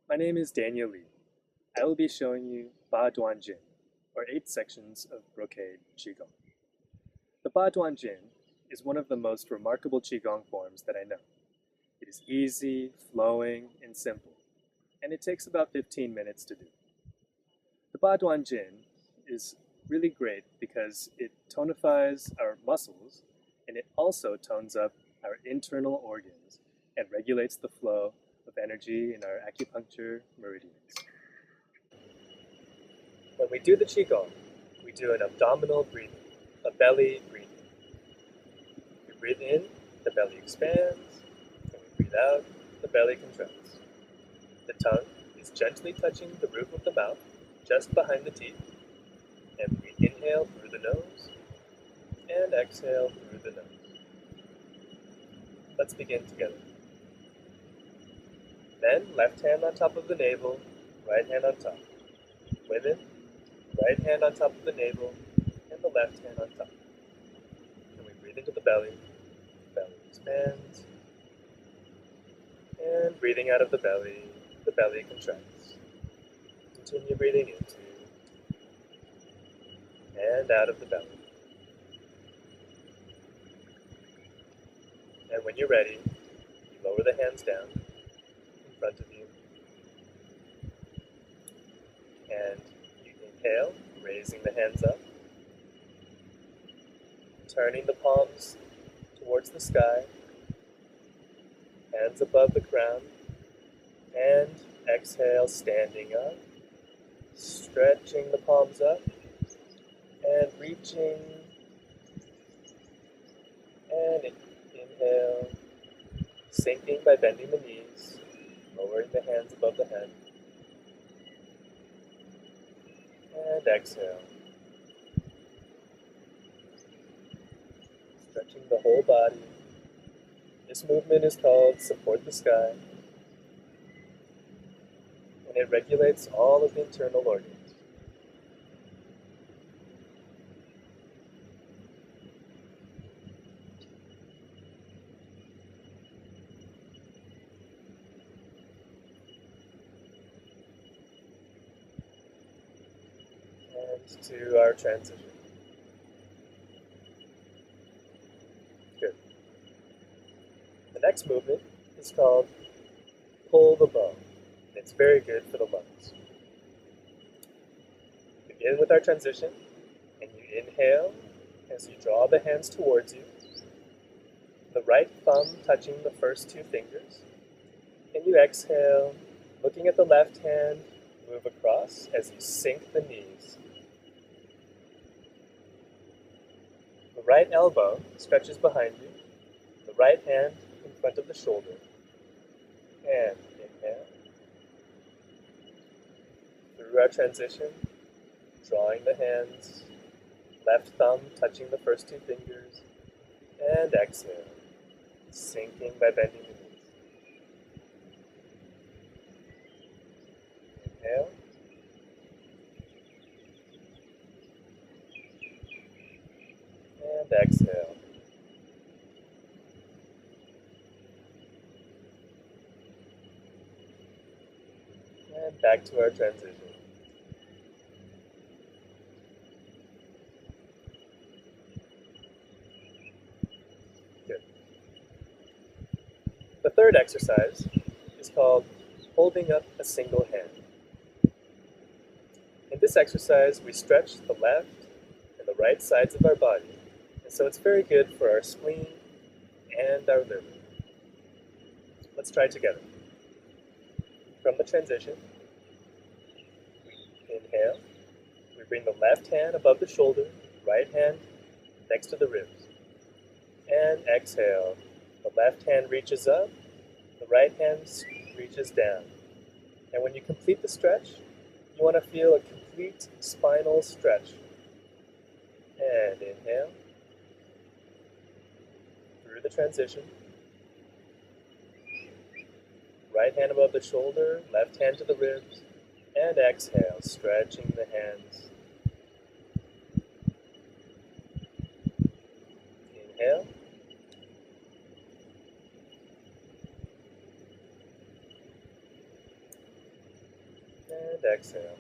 My name is Daniel Lee. I will be showing you Ba Duan Jin, or 8 sections of Brocade Qigong. The Ba Duan Jin is one of the most remarkable Qigong forms that I know. It is easy, flowing, and simple, and it takes about 15 minutes to do. The Ba Duan Jin is really great because it tonifies our muscles and it also tones up our internal organs and regulates the flow of energy in our acupuncture meridians. When we do the Qigong, we do an abdominal breathing, a belly breathing. We breathe in, the belly expands, and we breathe out, the belly contracts. The tongue is gently touching the roof of the mouth, just behind the teeth, and we inhale through the nose and exhale through the nose. Let's begin together. Men, left hand on top of the navel, right hand on top. Women, right hand on top of the navel, and the left hand on top. And we breathe into the belly expands. And breathing out of the belly contracts. Continue breathing into and out of the belly. And when you're ready, you lower the hands down in front of you. And you inhale, raising the hands up, turning the palms towards the sky, hands above the crown, and exhale, standing up, stretching the palms up, and reaching, and inhale, sinking by bending the knees, lowering the hands above the head, and exhale, stretching the whole body. This movement is called Support the Sky, and it regulates all of the internal organs. And to our transition. Good. The next movement is called Pull the Bow. It's very good for the lungs. Begin with our transition, and you inhale as you draw the hands towards you, the right thumb touching the first two fingers, and you exhale, looking at the left hand, move across as you sink the knees. The right elbow stretches behind you, the right hand in front of the shoulder, and inhale. Through our transition, drawing the hands, left thumb touching the first two fingers, and exhale, sinking by bending the knees. Inhale. And exhale. And back to our transition. Good. The third exercise is called holding up a single hand. In this exercise, we stretch the left and the right sides of our body, and so it's very good for our spleen and our liver. Let's try together. From the transition, we inhale, we bring the left hand above the shoulder, right hand next to the ribs, and exhale. The left hand reaches up, the right hand reaches down. And when you complete the stretch, you want to feel a complete spinal stretch. And inhale, through the transition, right hand above the shoulder, left hand to the ribs, and exhale, stretching the hands. Inhale. And exhale.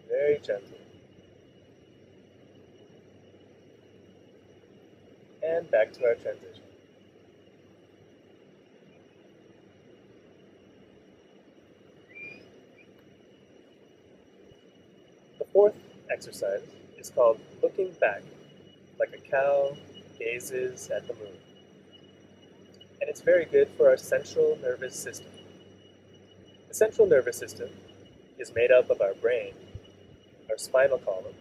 Very gently. And back to our transition. The fourth exercise is called looking back, like a cow gazes at the moon. And it's very good for our central nervous system. The central nervous system is made up of our brain, our spinal column,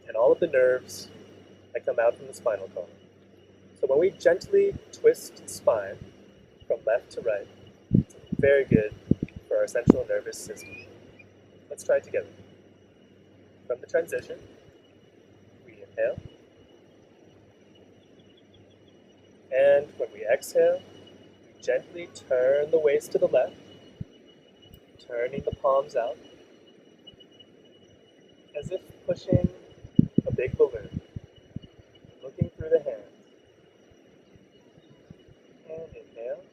and all of the nerves that come out from the spinal column. So when we gently twist the spine from left to right, it's very good for our central nervous system. Let's try it together. From the transition, we inhale. And when we exhale, we gently turn the waist to the left, turning the palms out, as if pushing a big balloon, looking through the hands. And inhale.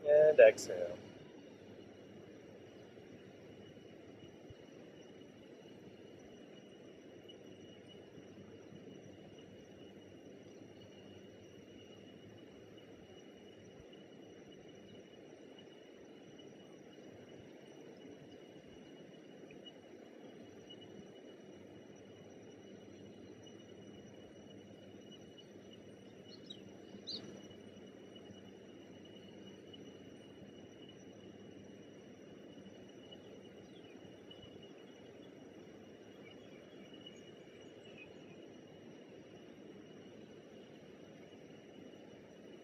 And exhale.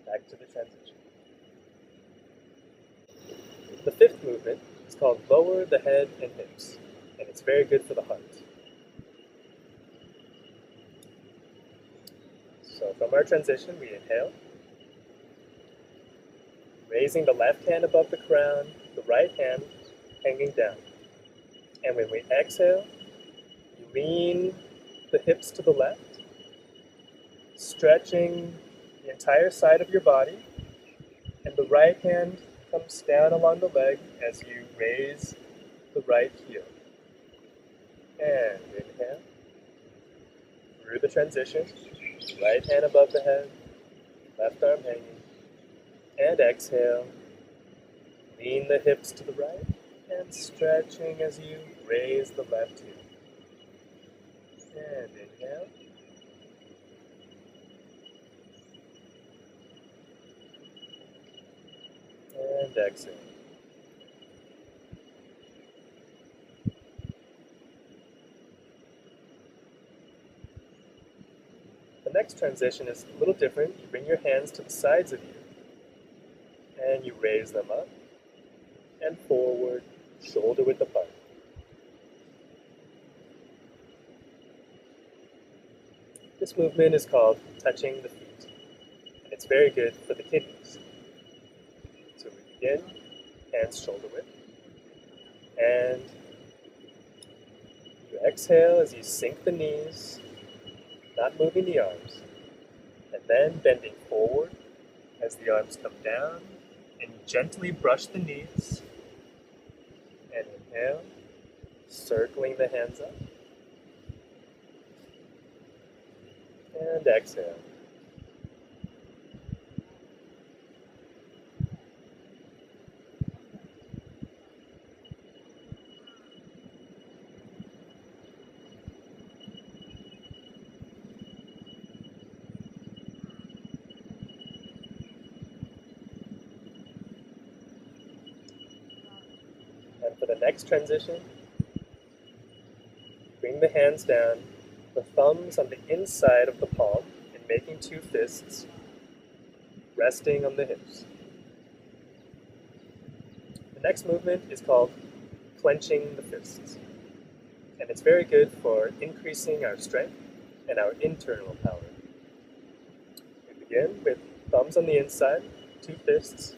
Back to the transition. The fifth movement is called lower the head and hips, and it's very good for the heart. So from our transition, we inhale, raising the left hand above the crown, the right hand hanging down. And when we exhale, you lean the hips to the left, stretching the entire side of your body, and the right hand comes down along the leg as you raise the right heel. And inhale. Through the transition, right hand above the head, left arm hanging. And exhale. Lean the hips to the right and stretching as you raise the left heel. And inhale. And exhale. The next transition is a little different. You bring your hands to the sides of you, and you raise them up and forward, shoulder width apart. This movement is called touching the feet, and it's very good for the kidneys. So we begin, hands shoulder width, and you exhale as you sink the knees, not moving the arms, and then bending forward as the arms come down, and you gently brush the knees, and inhale, circling the hands up, and exhale. And for the next transition, bring the hands down, the thumbs on the inside of the palm, and making two fists, resting on the hips. The next movement is called clenching the fists, and it's very good for increasing our strength and our internal power. We begin with thumbs on the inside, two fists,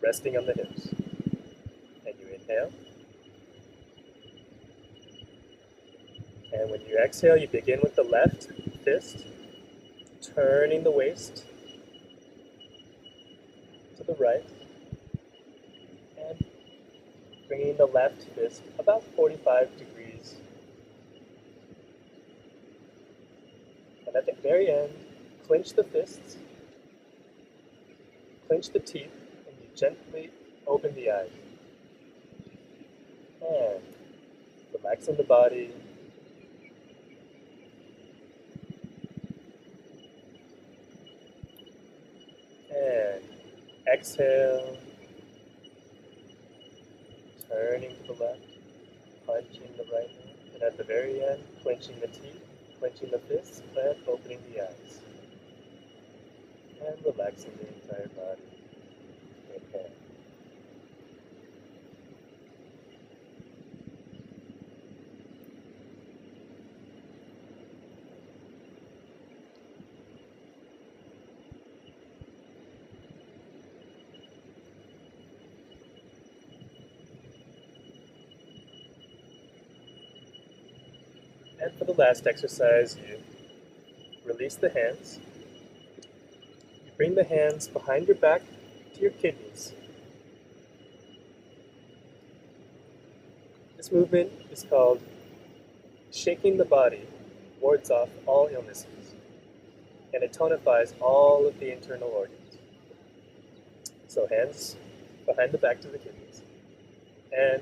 resting on the hips. And you inhale. And And when you exhale, you begin with the left fist, turning the waist to the right, and bringing the left fist about 45 degrees. And at the very end, clench the fists, clench the teeth, and you gently open the eyes. And relaxing the body. And exhale, turning to the left, punching the right hand, and at the very end, clenching the teeth, clenching the fists, and opening the eyes. And relaxing the entire body. Inhale. And for the last exercise, you release the hands. You bring the hands behind your back to your kidneys. This movement is called shaking the body, wards off all illnesses, and it tonifies all of the internal organs. So hands behind the back to the kidneys. And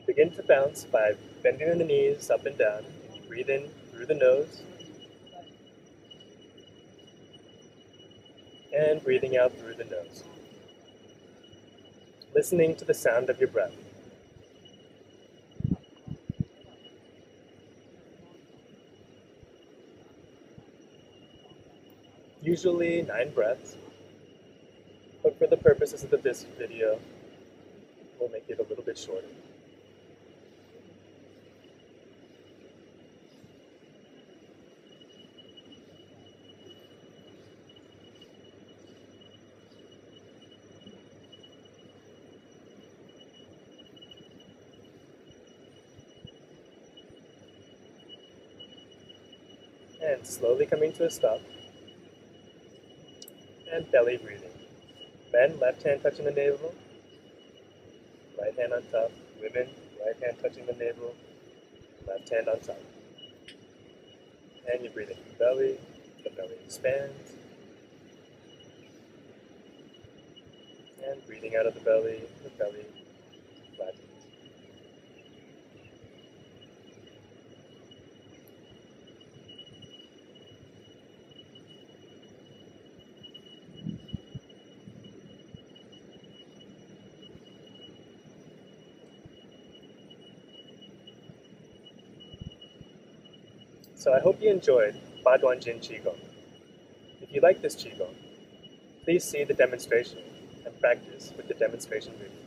begin to bounce by bending the knees up and down. You breathe in through the nose and breathing out through the nose. Listening to the sound of your breath. Usually 9 breaths, but for the purposes of this video, we'll make it a little bit shorter. And slowly coming to a stop. And belly breathing. Men, left hand touching the navel, right hand on top. Women, right hand touching the navel, left hand on top. And you breathe into the belly expands. And breathing out of the belly flattens. So I hope you enjoyed Baduan Jin Qigong. If you like this Qigong, please see the demonstration and practice with the demonstration video.